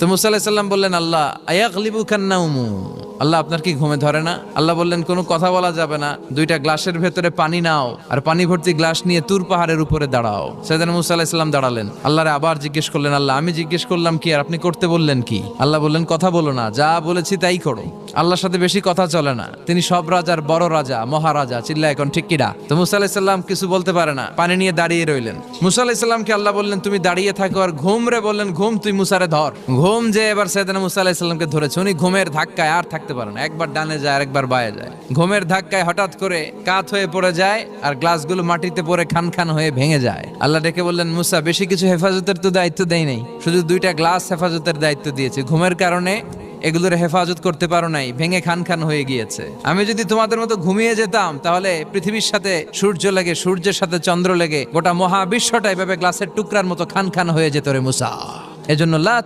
তো মুসা আলাইহিস সালাম বললেন, আল্লাহ আয়াগলিবুকান নাউমু, আল্লাহ আপনার কি ঘুমে ধরে না? আল্লাহ বললেন কোনো কথা বলা যাবে না, দুইটা গ্লাসের ভেতরে পানি নাও আর পানি ভর্তি গ্লাস নিয়ে তুর পাহাড়ের উপরে দাঁড়াও। সাইয়েদনা মুসা আলাইহিস সালাম দাঁড়ালেন। আল্লাহরে আবার জিজ্ঞেস করলেন, আল্লাহ আমি জিজ্ঞেস করলাম কি আর আপনি করতে বললেন কি? আল্লাহ বললেন কথা বলো না, যা বলেছি তাই করো। আল্লাহর সাথে বেশি কথা চলে না, তিনি সব রাজার বড় রাজা, মহারাজা। চিল্লা এখন ঠিক কিনা? তো মুসা আলাইহিস সালাম কিছু বলতে পারে না, পানি নিয়ে দাঁড়িয়ে রইলেন। মুসা আলাইহিস সালামকে আল্লাহ বললেন তুমি দাঁড়িয়ে থাকো, আর ঘুম রে বললেন ঘুম তুই মুসারে ধর। ঘুম যে এবার সাইয়েদনা মুসা আলাইহিস সালামকে ধরেছে, উনি ঘুমের ধাক্কায় আর থাকতে পারে না, একবার ডানে যায় আর একবার বায়ে যায়। ঘুমের ধাক্কায় হঠাৎ করে কাত হয়ে পড়ে যায় আর গ্লাসগুলো মাটিতে পড়ে খান খান হয়ে ভেঙে যায়। আল্লাহ ডেকে বললেন, মুসা বেশি কিছু হেফাজতের তো দায়িত্ব দেই নাই, শুধু দুইটা গ্লাস হেফাজতের দায়িত্ব দিয়েছি। ঘুমের কারণে এগুলোর হেফাজত করতে পারো নাই, ভেঙে খান খান হয়ে গিয়েছে। আমি যদি তোমাদের মতো ঘুমিয়ে যেতাম তাহলে পৃথিবীর সাথে সূর্য লেগে, সূর্যের সাথে চন্দ্র লেগে গোটা মহাবিশ্বটা এভাবে গ্লাসের টুকরার মতো খান খান হয়ে যেত রে মুসা। এজন্য লা